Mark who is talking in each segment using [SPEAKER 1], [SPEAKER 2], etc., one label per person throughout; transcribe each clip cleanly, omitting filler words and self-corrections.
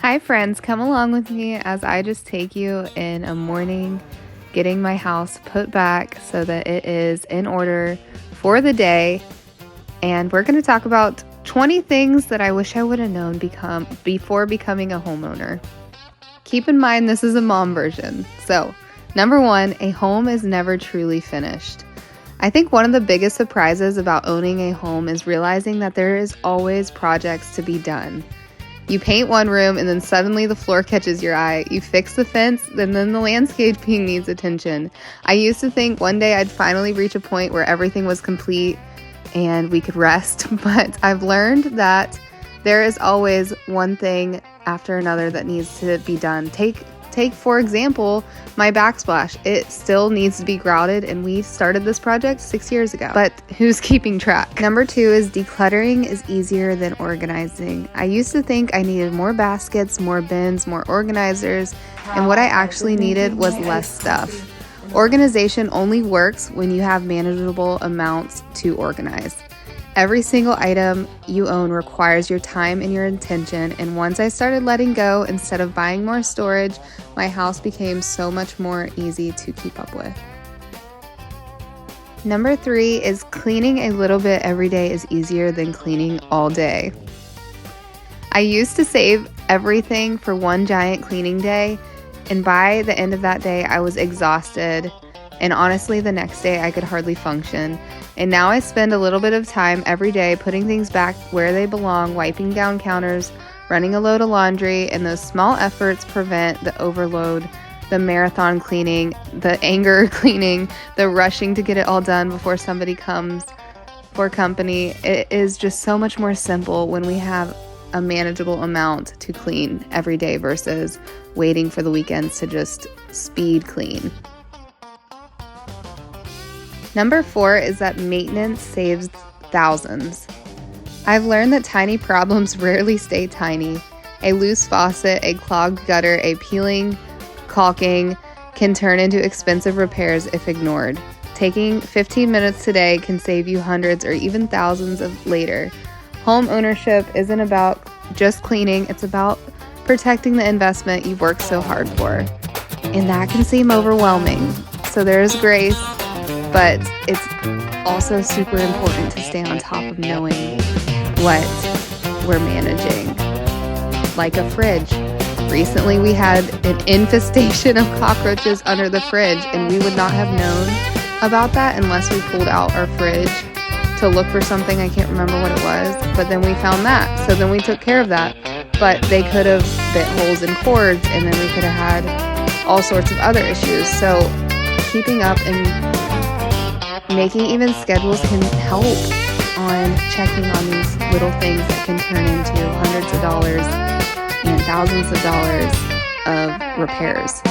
[SPEAKER 1] Hi friends, come along with me as I just take you in a morning, getting my house put back so that it is in order for the day. And we're going to talk about 20 things that I wish I would have known before becoming a homeowner. Keep in mind this is a mom version. So, number 1, a home is never truly finished. I think one of the biggest surprises about owning a home is realizing that there is always projects to be done. You paint one room and then suddenly the floor catches your eye. You fix the fence, and then the landscaping needs attention. I used to think one day I'd finally reach a point where everything was complete and we could rest, but I've learned that there is always one thing after another that needs to be done. Take for example, my backsplash. It still needs to be grouted, and we started this project 6 years ago. But who's keeping track? Number 2 is decluttering is easier than organizing. I used to think I needed more baskets, more bins, more organizers, and what I actually needed was less stuff. Organization only works when you have manageable amounts to organize. Every single item you own requires your time and your attention, and once I started letting go instead of buying more storage, my house became so much more easy to keep up with. Number 3 is cleaning a little bit every day is easier than cleaning all day. I used to save everything for one giant cleaning day, and by the end of that day, I was exhausted. And honestly, the next day I could hardly function. And now I spend a little bit of time every day putting things back where they belong, wiping down counters, running a load of laundry, and those small efforts prevent the overload, the marathon cleaning, the anger cleaning, the rushing to get it all done before somebody comes for company. It is just so much more simple when we have a manageable amount to clean every day versus waiting for the weekends to just speed clean. Number 4 is that maintenance saves thousands. I've learned that tiny problems rarely stay tiny. A loose faucet, a clogged gutter, a peeling, caulking can turn into expensive repairs if ignored. Taking 15 minutes today can save you hundreds or even thousands of later. Home ownership isn't about just cleaning, it's about protecting the investment you've worked so hard for. And that can seem overwhelming. So there is grace. But it's also super important to stay on top of knowing what we're managing. Like a fridge. Recently we had an infestation of cockroaches under the fridge, and we would not have known about that unless we pulled out our fridge to look for something. I can't remember what it was, but then we found that. So then we took care of that. But they could have bit holes in cords, and then we could have had all sorts of other issues. So keeping up and making even schedules can help on checking on these little things that can turn into hundreds of dollars and thousands of dollars of repairs.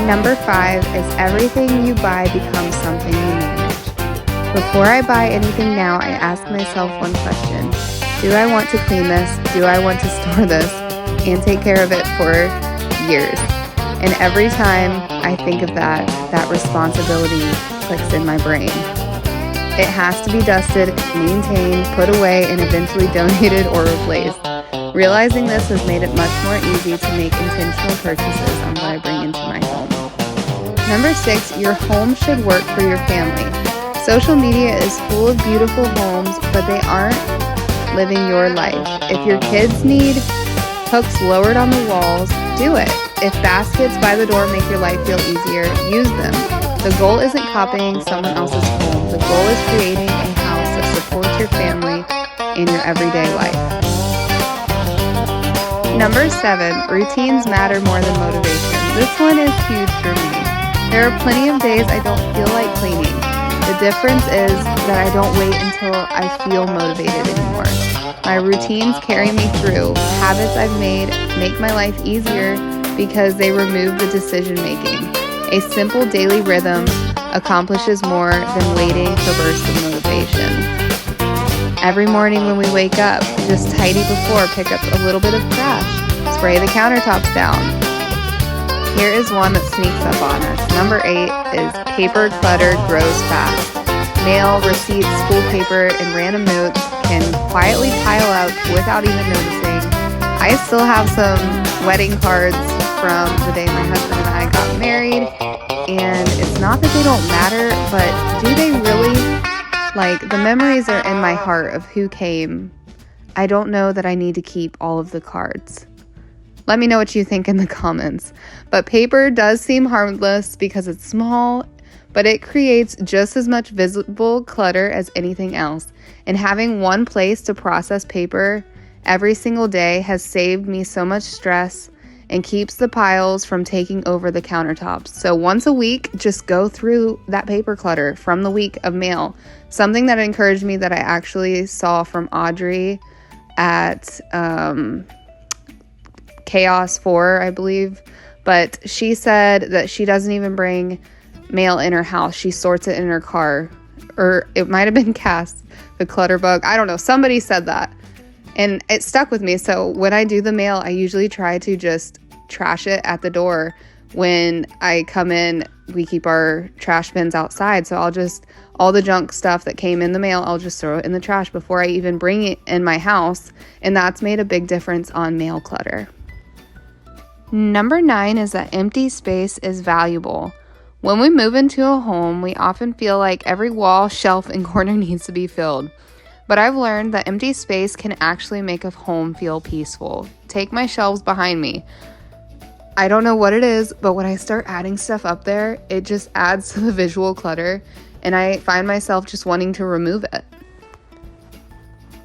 [SPEAKER 1] Number 5 is everything you buy becomes something you manage. Before I buy anything now, I ask myself one question. Do I want to clean this? Do I want to store this and take care of it for years? And every time I think of that responsibility clicks in my brain. It has to be dusted, maintained, put away, and eventually donated or replaced. Realizing this has made it much more easy to make intentional purchases on what I bring into my home. Number 6, your home should work for your family. Social media is full of beautiful homes, but they aren't living your life. If your kids need hooks lowered on the walls, do it. If baskets by the door make your life feel easier, use them. The goal isn't copying someone else's home. The goal is creating a house that supports your family in your everyday life. Number 7, routines matter more than motivation. This one is huge for me. There are plenty of days I don't feel like cleaning. The difference is that I don't wait until I feel motivated anymore. My routines carry me through. Habits I've made make my life easier because they remove the decision making. A simple daily rhythm accomplishes more than waiting for bursts of motivation. Every morning when we wake up, just tidy before, pick up a little bit of trash, spray the countertops down. Here is one that sneaks up on us. Number 8 is paper clutter grows fast. Mail, receipts, school paper, and random notes can quietly pile up without even noticing. I I still have some wedding cards from the day my husband and I got married, and it's not that they don't matter, but do they really? Like, the memories are in my heart of who came. I don't know that I need to keep all of the cards. Let me know what you think in the comments. But paper does seem harmless because it's small, but it creates just as much visible clutter as anything else. And having one place to process paper every single day has saved me so much stress and keeps the piles from taking over the countertops. So once a week, just go through that paper clutter from the week of mail. Something that encouraged me that I actually saw from Audrey at Chaos 4, I believe. But she said that she doesn't even bring mail in her house. She sorts it in her car. Or it might have been Cass, the clutter bug. I don't know. Somebody said that. And it stuck with me. So when I do the mail, I usually try to just trash it at the door. When I come in, we keep our trash bins outside. So all the junk stuff that came in the mail, I'll just throw it in the trash before I even bring it in my house. And that's made a big difference on mail clutter. Number 9 is that empty space is valuable. When we move into a home, we often feel like every wall, shelf, and corner needs to be filled. But I've learned that empty space can actually make a home feel peaceful. Take my shelves behind me. I don't know what it is, but when I start adding stuff up there, it just adds to the visual clutter, and I find myself just wanting to remove it.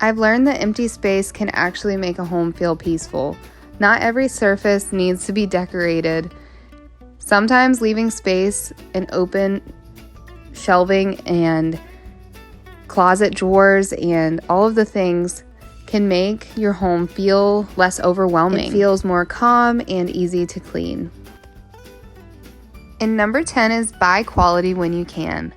[SPEAKER 1] I've learned that empty space can actually make a home feel peaceful. Not every surface needs to be decorated. Sometimes leaving space and open shelving and closet drawers and all of the things can make your home feel less overwhelming. It feels more calm and easy to clean. And number 10 is buy quality when you can.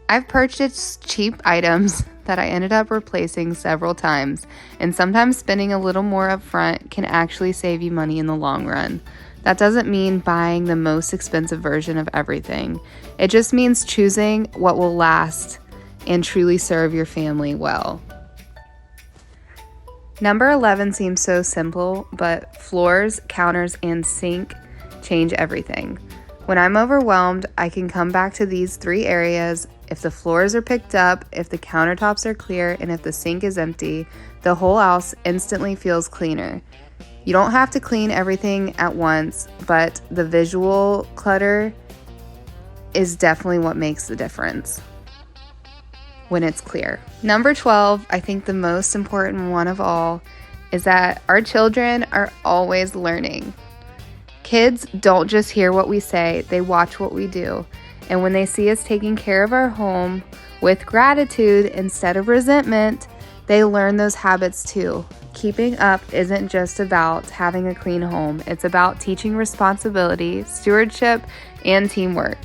[SPEAKER 1] I've purchased cheap items that I ended up replacing several times, and sometimes spending a little more up front can actually save you money in the long run. That doesn't mean buying the most expensive version of everything. It just means choosing what will last and truly serve your family well. Number 11 seems so simple, but floors, counters, and sink change everything. When I'm overwhelmed, I can come back to these 3 areas. If the floors are picked up, if the countertops are clear, and if the sink is empty, the whole house instantly feels cleaner. You don't have to clean everything at once, but the visual clutter is definitely what makes the difference when it's clear. Number 12, I think the most important one of all, is that our children are always learning. Kids don't just hear what we say, they watch what we do. And when they see us taking care of our home with gratitude instead of resentment, they learn those habits too. Keeping up isn't just about having a clean home. It's about teaching responsibility, stewardship, and teamwork.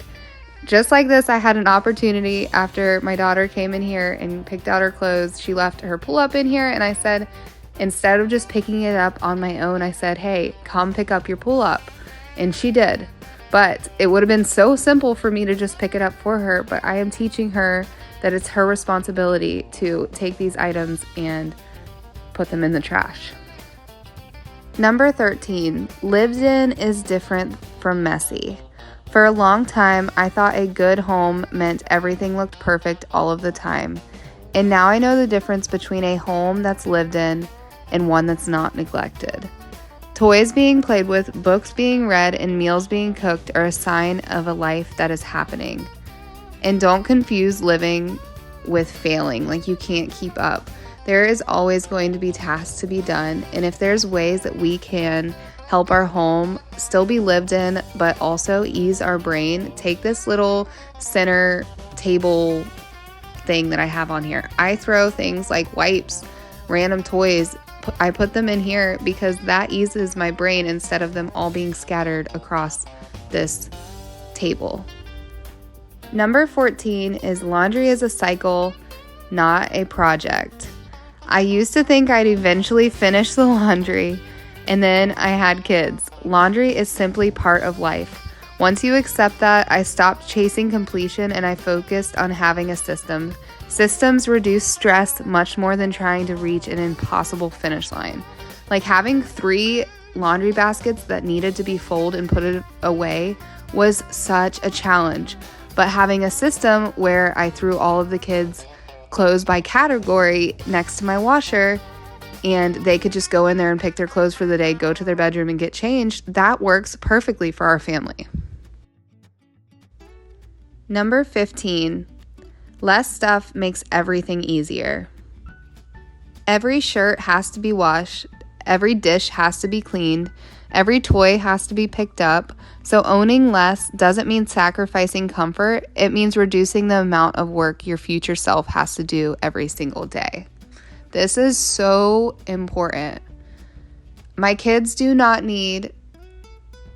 [SPEAKER 1] Just like this, I had an opportunity after my daughter came in here and picked out her clothes. She left her pull-up in here, and I said, instead of just picking it up on my own, I said, hey, come pick up your pull-up. And she did. But it would have been so simple for me to just pick it up for her, but I am teaching her that it's her responsibility to take these items and put them in the trash. Number 13, lived in is different from messy. For a long time, I thought a good home meant everything looked perfect all of the time. And now I know the difference between a home that's lived in and one that's not neglected. Toys being played with, books being read, and meals being cooked are a sign of a life that is happening. And don't confuse living with failing, like you can't keep up. There is always going to be tasks to be done, and if there's ways that we can help our home still be lived in, but also ease our brain, take this little center table thing that I have on here. I throw things like wipes, random toys, I put them in here because that eases my brain instead of them all being scattered across this table. Number 14 is laundry is a cycle, not a project. I used to think I'd eventually finish the laundry, and then I had kids. Laundry is simply part of life. Once you accept that, I stopped chasing completion and I focused on having a system. Systems reduce stress much more than trying to reach an impossible finish line. Like having 3 laundry baskets that needed to be folded and put it away was such a challenge. But having a system where I threw all of the kids' clothes by category next to my washer and they could just go in there and pick their clothes for the day, go to their bedroom and get changed, that works perfectly for our family. Number 15, less stuff makes everything easier. Every shirt has to be washed, every dish has to be cleaned, every toy has to be picked up. So owning less doesn't mean sacrificing comfort. It means reducing the amount of work your future self has to do every single day. This is so important. My kids do not need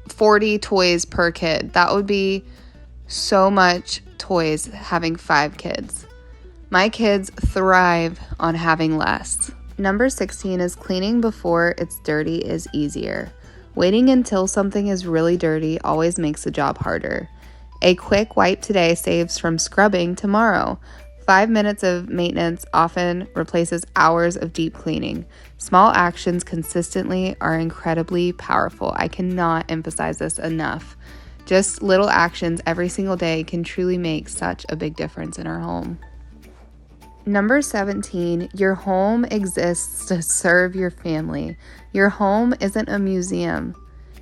[SPEAKER 1] 40 toys per kid. That would be so much toys having 5 kids. My kids thrive on having less. Number 16 is cleaning before it's dirty is easier. Waiting until something is really dirty always makes the job harder. A quick wipe today saves from scrubbing tomorrow. 5 minutes of maintenance often replaces hours of deep cleaning. Small actions consistently are incredibly powerful. I cannot emphasize this enough. Just little actions every single day can truly make such a big difference in our home. Number 17, your home exists to serve your family. Your home isn't a museum.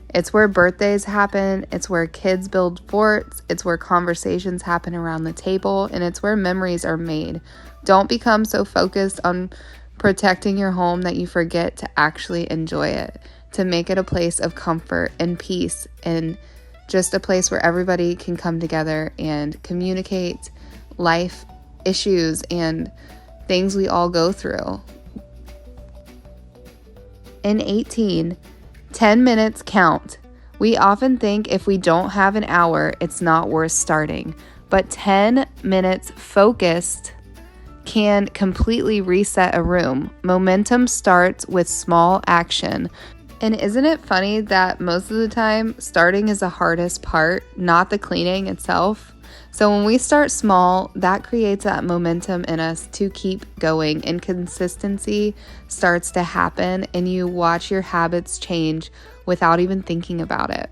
[SPEAKER 1] It's where birthdays happen, it's where kids build forts, it's where conversations happen around the table, and it's where memories are made. Don't become so focused on protecting your home that you forget to actually enjoy it, to make it a place of comfort and peace, and just a place where everybody can come together and communicate life issues and things we all go through. In 18, 10 minutes count. We often think if we don't have an hour, it's not worth starting. But 10 minutes focused can completely reset a room. Momentum starts with small action. And isn't it funny that most of the time, starting is the hardest part, not the cleaning itself? So when we start small, that creates that momentum in us to keep going, and consistency starts to happen, and you watch your habits change without even thinking about it.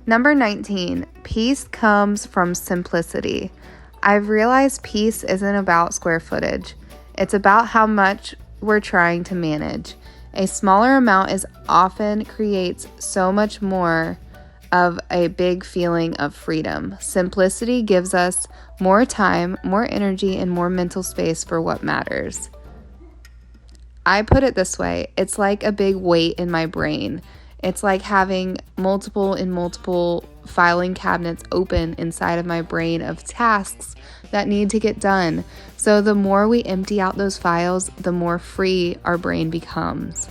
[SPEAKER 1] Number 19, peace comes from simplicity. I've realized peace isn't about square footage. It's about how much we're trying to manage. A smaller amount is often creates so much more of a big feeling of freedom. Simplicity gives us more time, more energy, and more mental space for what matters. I put it this way, it's like a big weight in my brain. It's like having multiple filing cabinets open inside of my brain of tasks that need to get done. So the more we empty out those files, the more free our brain becomes.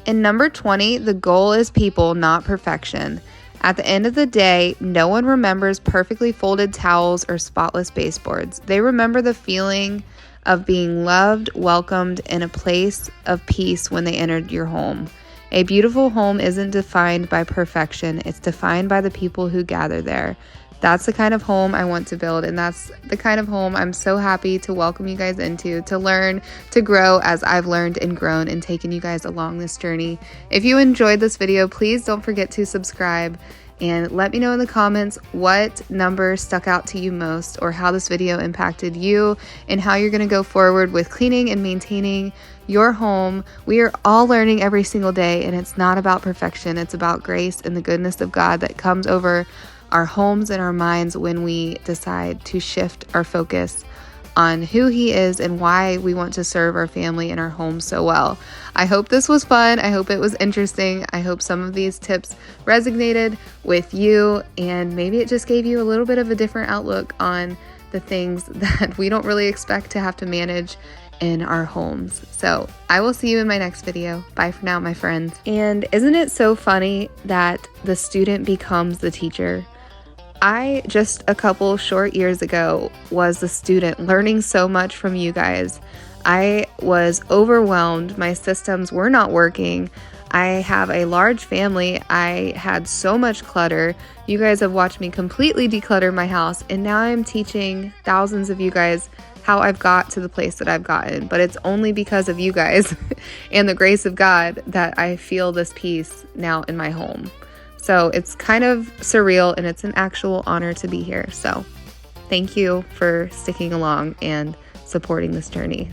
[SPEAKER 1] In number 20, the goal is people, not perfection. At the end of the day, no one remembers perfectly folded towels or spotless baseboards. They remember the feeling of being loved, welcomed, in a place of peace when they entered your home. A beautiful home isn't defined by perfection. It's defined by the people who gather there. That's the kind of home I want to build, and that's the kind of home I'm so happy to welcome you guys into, to learn, to grow as I've learned and grown and taken you guys along this journey. If you enjoyed this video, please don't forget to subscribe and let me know in the comments what number stuck out to you most, or how this video impacted you and how you're going to go forward with cleaning and maintaining your home. We are all learning every single day, and it's not about perfection. It's about grace and the goodness of God that comes over our homes and our minds when we decide to shift our focus on who He is and why we want to serve our family and our home so well. I hope this was fun. I hope it was interesting. I hope some of these tips resonated with you, and maybe it just gave you a little bit of a different outlook on the things that we don't really expect to have to manage in our homes. So I will see you in my next video. Bye for now, my friends. And isn't it so funny that the student becomes the teacher? I just a couple short years ago was the student, learning so much from you guys. I was overwhelmed. My systems were not working. I have a large family. I had so much clutter. You guys have watched me completely declutter my house, and now I'm teaching thousands of you guys how I've got to the place that I've gotten, but it's only because of you guys and the grace of God that I feel this peace now in my home. So it's kind of surreal, and it's an actual honor to be here. So thank you for sticking along and supporting this journey.